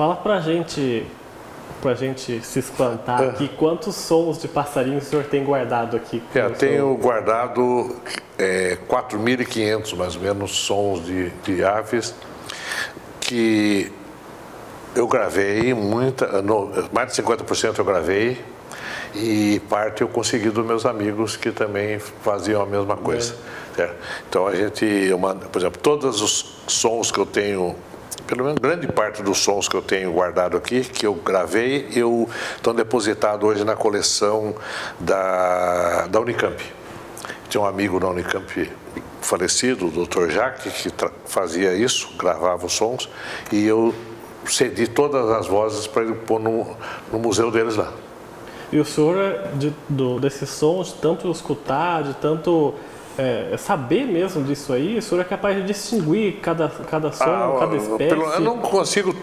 Fala pra gente se espantar aqui, quantos sons de passarinho o senhor tem guardado aqui? Tenho guardado 4.500 mais ou menos sons de aves que eu gravei, mais de 50% eu gravei e parte eu consegui dos meus amigos que também faziam a mesma coisa. Então por exemplo, todos os sons que eu tenho, pelo menos grande parte dos sons que eu tenho guardado aqui, que eu gravei, estão depositados hoje na coleção da Unicamp. Tinha um amigo da Unicamp falecido, o Dr. Jacques, que fazia isso, gravava os sons, e eu cedi todas as vozes para ele pôr no museu deles lá. E o senhor, desses sons, de tanto escutar, de tanto saber mesmo disso aí, o senhor é capaz de distinguir cada som, cada espécie? Eu não consigo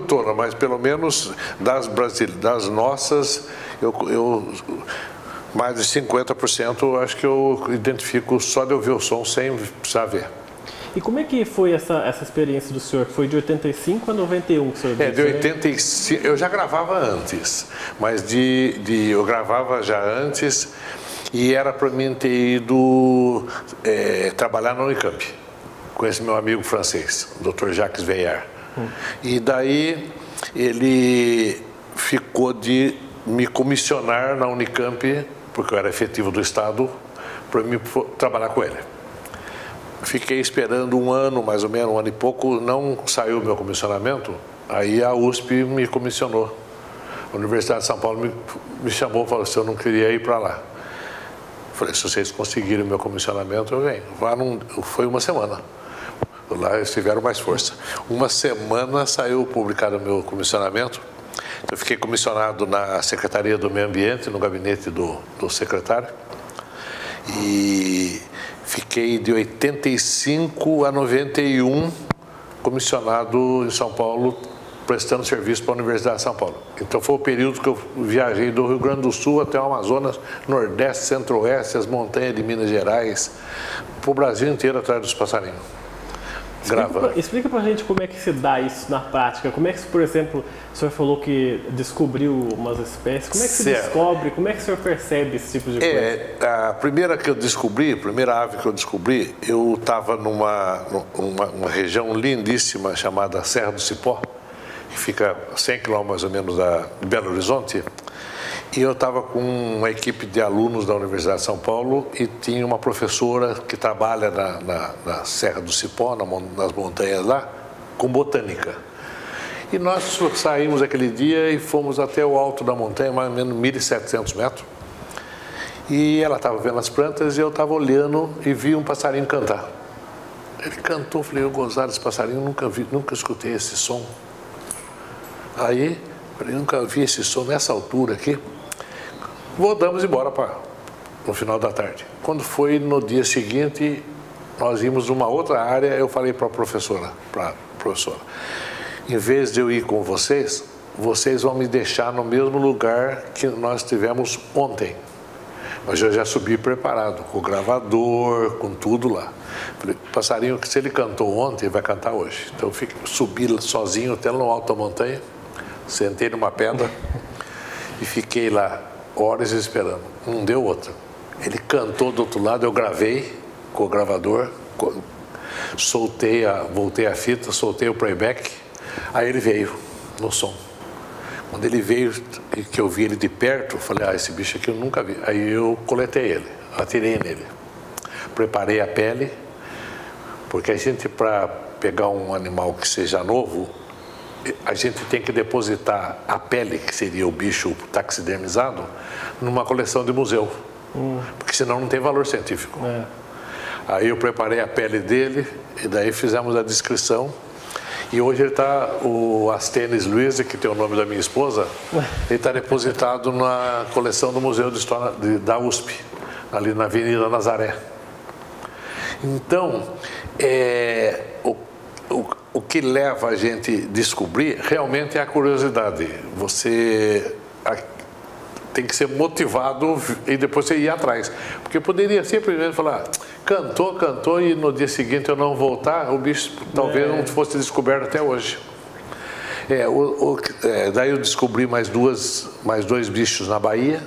todas, mas pelo menos das nossas, mais de 50% eu acho que eu identifico só de ouvir o som sem precisar ver. E como é que foi essa experiência do senhor? Foi de 85 a 91 que o senhor disse, de 85, eu já gravava antes, mas eu gravava já antes e era para mim ter ido trabalhar na Unicamp, com esse meu amigo francês, o Dr. Jacques Veillard. E daí ele ficou de me comissionar na Unicamp, porque eu era efetivo do Estado, para mim trabalhar com ele. Fiquei esperando um ano, mais ou menos, um ano e pouco, não saiu o meu comissionamento, aí a USP me comissionou. A Universidade de São Paulo me chamou e falou se eu não queria ir para lá. Falei, se vocês conseguirem o meu comissionamento, eu venho. Foi uma semana. Lá eles tiveram mais força. Uma semana saiu publicado o meu comissionamento. Eu fiquei comissionado na Secretaria do Meio Ambiente, no gabinete do secretário. E fiquei de 85 a 91 comissionado em São Paulo, prestando serviço para a Universidade de São Paulo. Então foi o período que eu viajei do Rio Grande do Sul até o Amazonas, Nordeste, Centro-Oeste, as montanhas de Minas Gerais, para o Brasil inteiro atrás dos passarinhos. Explica pra gente como é que se dá isso na prática. Como é que, por exemplo, o senhor falou que descobriu umas espécies. Como é que se descobre? Como é que o senhor percebe esse tipo de coisa? A primeira ave que eu descobri, eu estava numa região lindíssima chamada Serra do Cipó, que fica a 100 quilômetros mais ou menos de Belo Horizonte. E eu estava com uma equipe de alunos da Universidade de São Paulo e tinha uma professora que trabalha na Serra do Cipó, nas montanhas lá, com botânica. E nós saímos aquele dia e fomos até o alto da montanha, mais ou menos 1.700 metros. E ela estava vendo as plantas e eu estava olhando e vi um passarinho cantar. Ele cantou, falei, eu gozado desse passarinho, nunca escutei esse som. Aí, falei, nunca vi esse som nessa altura aqui. Voltamos embora no final da tarde. Quando foi no dia seguinte, nós íamos numa outra área, eu falei para a professora, em vez de eu ir com vocês vão me deixar no mesmo lugar que nós tivemos ontem. Mas eu já subi preparado, com o gravador, com tudo lá. Falei, passarinho, que se ele cantou ontem, ele vai cantar hoje. Então eu subi sozinho até no alto da montanha, sentei numa pedra e fiquei lá horas esperando. Não deu outra. Ele cantou do outro lado, eu gravei com o gravador, voltei a fita, soltei o playback, aí ele veio no som. Quando ele veio, que eu vi ele de perto, eu falei, esse bicho aqui eu nunca vi. Aí eu coletei ele, atirei nele. Preparei a pele, porque a gente, para pegar um animal que seja novo, a gente tem que depositar a pele, que seria o bicho taxidermizado, numa coleção de museu, porque senão não tem valor científico. Aí eu preparei a pele dele e daí fizemos a descrição. E hoje ele está, o Astenes Luiz, que tem o nome da minha esposa, ele está depositado na coleção do Museu de História da USP, ali na Avenida Nazaré. Então, o que leva a gente a descobrir realmente é a curiosidade. Você tem que ser motivado e depois você ir atrás. Porque poderia simplesmente falar, cantou e no dia seguinte eu não voltar, o bicho talvez não fosse descoberto até hoje. Daí eu descobri mais dois bichos na Bahia,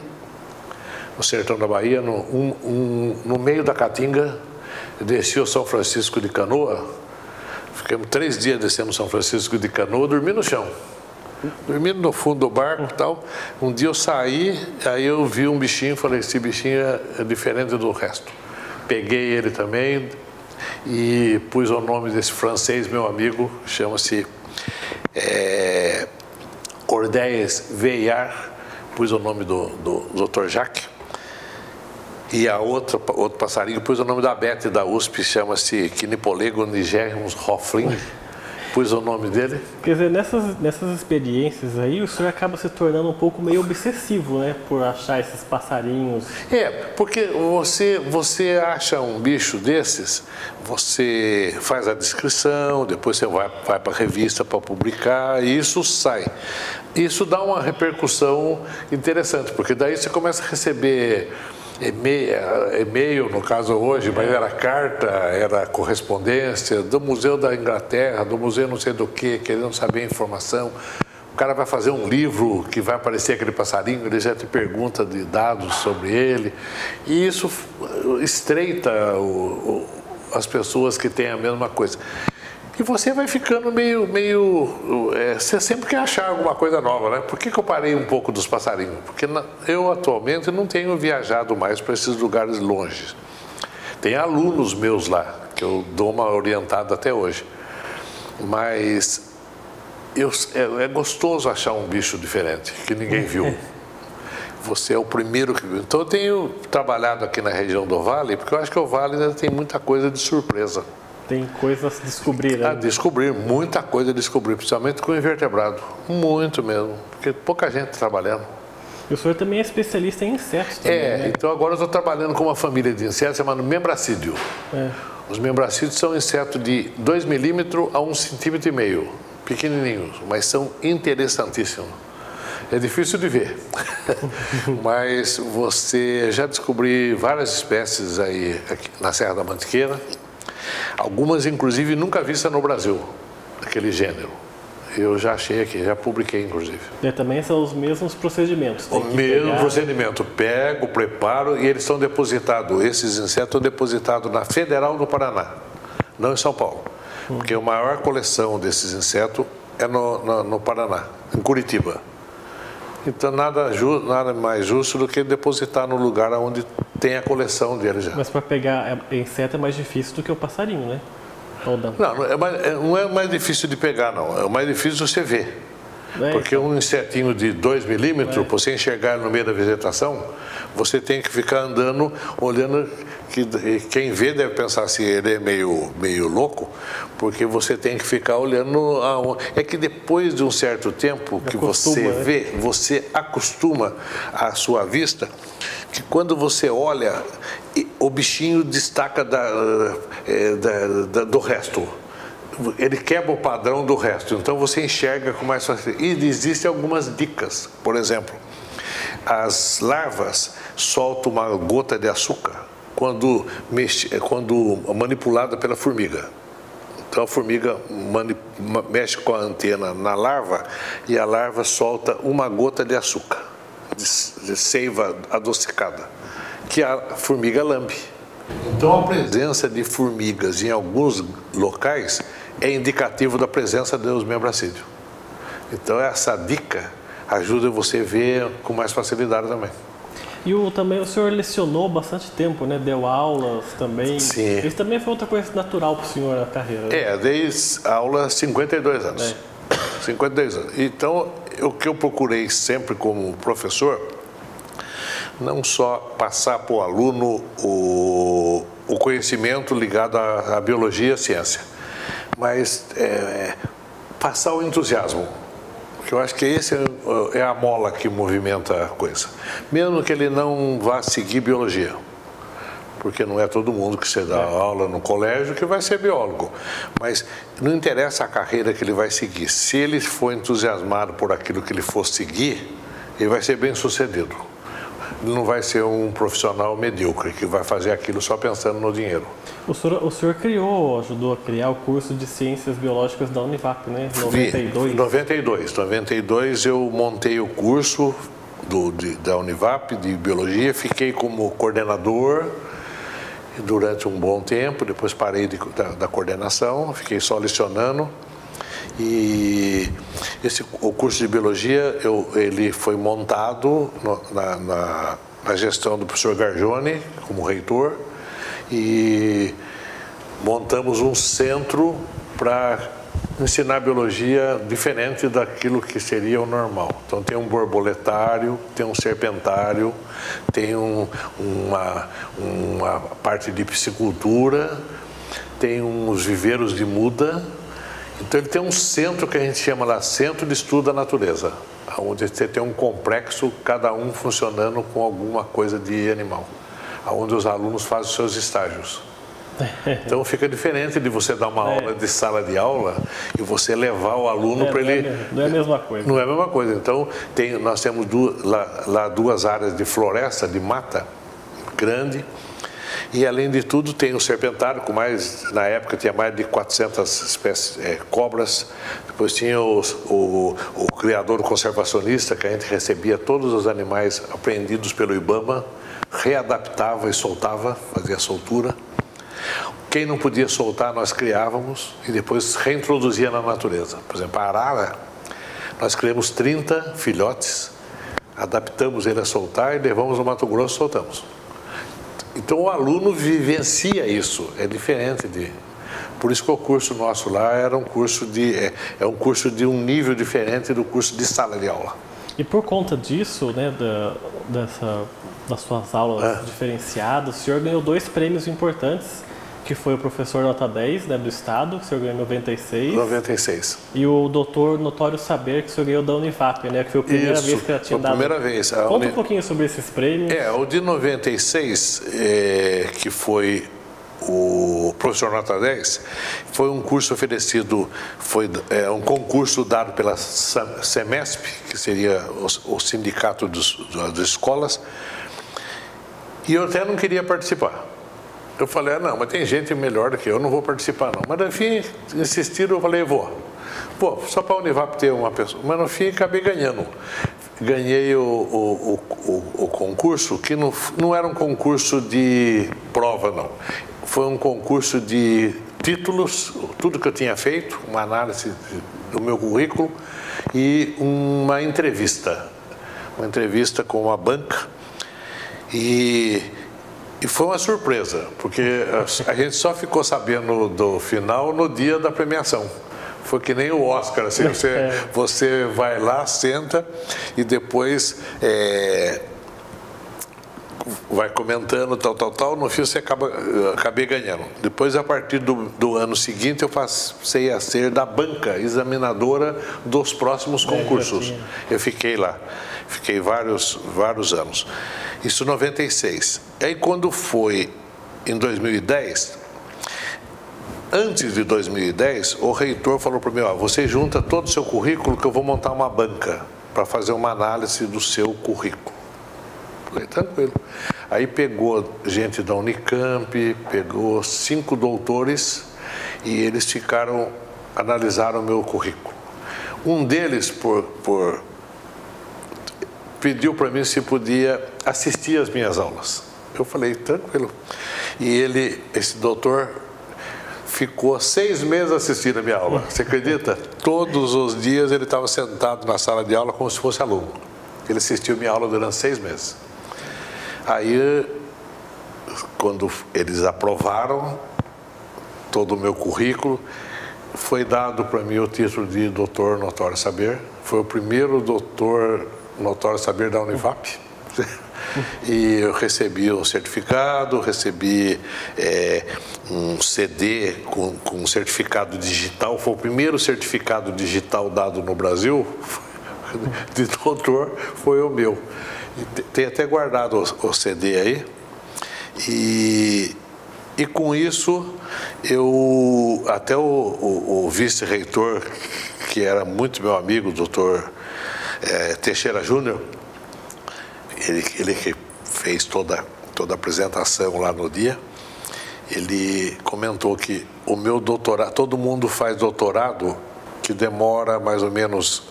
no sertão da Bahia, no meio da Caatinga. Eu desci o São Francisco de canoa, ficamos 3 dias descendo São Francisco de canoa, dormi no chão. Dormindo no fundo do barco e tal. Um dia eu saí, aí eu vi um bichinho, falei, esse bichinho é diferente do resto. Peguei ele também e pus o nome desse francês, meu amigo, chama-se Cordéias Veillard, pus o nome do Dr. Jacques. E a outro passarinho, pus o nome da Beth da USP, chama-se Quinipolego nigerius Hoffling. Pus o nome dele. Quer dizer, nessas experiências aí, o senhor acaba se tornando um pouco meio obsessivo, né? Por achar esses passarinhos. Porque você acha um bicho desses, você faz a descrição, depois você vai para a revista para publicar, e isso sai. Isso dá uma repercussão interessante, porque daí você começa a receber e-mail, no caso hoje, mas era carta, era correspondência do Museu da Inglaterra, do Museu não sei do que, querendo saber a informação. O cara vai fazer um livro que vai aparecer aquele passarinho, ele já te pergunta de dados sobre ele. E isso estreita as pessoas que têm a mesma coisa. E você vai ficando você sempre quer achar alguma coisa nova, né? Por que eu parei um pouco dos passarinhos? Porque eu atualmente não tenho viajado mais para esses lugares longe. Tem alunos meus lá, que eu dou uma orientada até hoje. Mas é gostoso achar um bicho diferente, que ninguém viu. Você é o primeiro que viu. Então eu tenho trabalhado aqui na região do Vale, porque eu acho que o Vale ainda tem muita coisa de surpresa. Tem coisas a se descobrir, né? A descobrir, muita coisa a descobrir, principalmente com o invertebrado. Muito mesmo, porque pouca gente trabalhando. E o senhor também é especialista em insetos também, né? Então agora eu estou trabalhando com uma família de insetos chamada membracídio. Os membracídios são insetos de 2 milímetros a 1,5 cm, pequenininhos, mas são interessantíssimos. É difícil de ver, mas você já descobri várias espécies aí aqui na Serra da Mantiqueira. Algumas, inclusive, nunca vistas no Brasil, daquele gênero. Eu já achei aqui, já publiquei, inclusive. E também são os mesmos procedimentos. O mesmo procedimento. Pego, preparo e eles são depositados. Esses insetos são depositados na Federal do Paraná, não em São Paulo. Porque a maior coleção desses insetos é no Paraná, em Curitiba. Então, nada mais justo do que depositar no lugar onde tem a coleção dele já. Mas para pegar inseto é mais difícil do que o passarinho, né? Não é mais difícil de pegar, não. É mais difícil você ver. Porque um insetinho de 2 milímetros, para você enxergar no meio da vegetação, você tem que ficar andando, olhando, que quem vê deve pensar assim, ele é meio louco, porque você tem que ficar olhando. É que depois de um certo tempo que você vê, você acostuma a sua vista, que quando você olha, o bichinho destaca do resto. Ele quebra o padrão do resto, então você enxerga com mais facilidade. E existem algumas dicas, por exemplo, as larvas soltam uma gota de açúcar quando manipulada pela formiga. Então a formiga mexe com a antena na larva e a larva solta uma gota de açúcar, de seiva adocicada, que a formiga lambe. Então a presença de formigas em alguns locais é indicativo da presença dos membracídios. Então essa dica ajuda você a ver com mais facilidade também. E também o senhor lecionou bastante tempo, né? Deu aulas também. Sim. Isso também foi outra coisa natural para o senhor na carreira, né? Dei aula há 52 anos. 52 anos. Então, o que eu procurei sempre como professor, não só passar para o aluno o conhecimento ligado à biologia e à ciência, mas passar o entusiasmo. Porque eu acho que esse é a mola que movimenta a coisa. Mesmo que ele não vá seguir biologia. Porque não é todo mundo que você dá aula no colégio que vai ser biólogo. Mas não interessa a carreira que ele vai seguir. Se ele for entusiasmado por aquilo que ele for seguir, ele vai ser bem sucedido. ele não vai ser um profissional medíocre, que vai fazer aquilo só pensando no dinheiro. O senhor ajudou a criar o curso de Ciências Biológicas da Univap, né? 92 eu montei o curso da Univap de Biologia, fiquei como coordenador durante um bom tempo, depois parei da coordenação, fiquei só lecionando. E o curso de Biologia, ele foi montado na gestão do professor Gargione, como reitor, e montamos um centro para ensinar biologia diferente daquilo que seria o normal. Então tem um borboletário, tem um serpentário, tem uma parte de piscicultura, tem uns viveiros de muda. Então ele tem um centro que a gente chama lá Centro de Estudo da Natureza, onde você tem um complexo, cada um funcionando com alguma coisa de animal, onde os alunos fazem os seus estágios. Então fica diferente de você dar uma aula de sala de aula e você levar o aluno para ele... Não é a mesma coisa. Não é a mesma coisa. Então nós temos lá duas áreas de floresta, de mata grande. E, além de tudo, tem o serpentário, na época tinha mais de 400 espécies, cobras. Depois tinha o criador conservacionista, que a gente recebia todos os animais apreendidos pelo IBAMA, readaptava e soltava, fazia a soltura. Quem não podia soltar, nós criávamos e depois reintroduzia na natureza. Por exemplo, a arara, nós criamos 30 filhotes, adaptamos ele a soltar e levamos no Mato Grosso e soltamos. Então o aluno vivencia isso, é diferente de... Por isso que o curso nosso lá era um curso de um nível diferente do curso de sala de aula. E por conta disso, né, das suas aulas diferenciadas, o senhor ganhou 2 prêmios importantes, que foi o professor nota 10, né, do estado, que o senhor ganhou em 96. 96. E o doutor Notório Saber, que o senhor ganhou da Univap, né, que foi a primeira vez que ela tinha dado. Primeira vez. Conta um pouquinho sobre esses prêmios. O de 96, que foi o professor nota 10, foi um curso oferecido, um concurso dado pela SEMESP, que seria o sindicato das escolas, e eu até não queria participar. Eu falei, não, mas tem gente melhor do que eu, não vou participar não. Mas no fim, insistiram, eu falei, vou, só para a Univap ter uma pessoa. Mas no fim, acabei ganhando. Ganhei o concurso, que não era um concurso de prova, não. Foi um concurso de títulos, tudo que eu tinha feito, uma análise do meu currículo e uma entrevista com uma banca. E foi uma surpresa, porque a gente só ficou sabendo do final no dia da premiação. Foi que nem o Oscar, assim, você vai lá, senta e depois vai comentando, tal, no fim você acabei ganhando. Depois, a partir do ano seguinte, eu passei a ser da banca examinadora dos próximos concursos. Eu fiquei lá, fiquei vários anos. Isso em 96. Aí, quando foi em 2010, antes de 2010, o reitor falou para mim, você junta todo o seu currículo que eu vou montar uma banca para fazer uma análise do seu currículo. Falei, tranquilo. Aí pegou gente da Unicamp, pegou 5 doutores e eles analisaram o meu currículo. Um deles, pediu para mim se podia assistir às minhas aulas. Eu falei, tranquilo. E esse doutor ficou 6 meses assistindo a minha aula. Você acredita? Todos os dias ele estava sentado na sala de aula como se fosse aluno. Ele assistiu a minha aula durante 6 meses. Aí, quando eles aprovaram todo o meu currículo, foi dado para mim o título de doutor Notório Saber. Foi o primeiro doutor Notório Saber da Univap. E eu recebi um certificado, recebi um CD com um certificado digital. Foi o primeiro certificado digital dado no Brasil, de doutor, foi o meu. Tem até guardado o CD aí. E com isso, até o vice-reitor, que era muito meu amigo, o doutor Teixeira Júnior, ele fez toda a apresentação lá no dia, ele comentou que o meu doutorado, todo mundo faz doutorado que demora mais ou menos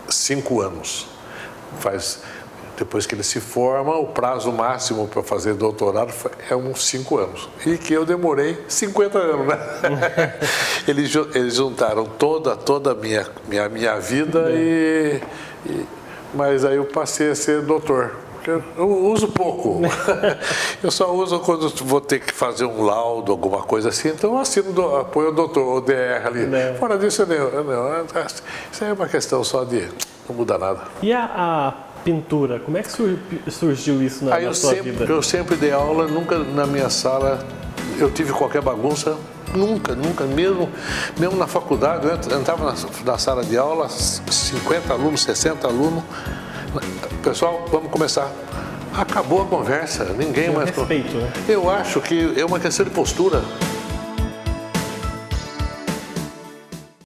5 anos. Depois que ele se forma, o prazo máximo para fazer doutorado é uns 5 anos. E que eu demorei 50 anos, né? Eles juntaram toda a minha vida, mas aí eu passei a ser doutor. Eu uso pouco. Eu só uso quando vou ter que fazer um laudo, alguma coisa assim. Então eu assino, apoio o doutor, o DR ali. Não. Fora disso, não. Isso aí é uma questão só de... não muda nada. E a pintura, como é que surgiu isso na sua vida? Eu sempre dei aula, nunca na minha sala eu tive qualquer bagunça. Nunca, mesmo na faculdade, eu entrava na sala de aula, 50 alunos, 60 alunos. Pessoal, vamos começar. Acabou a conversa, ninguém mais... respeito, né? Eu acho que é uma questão de postura.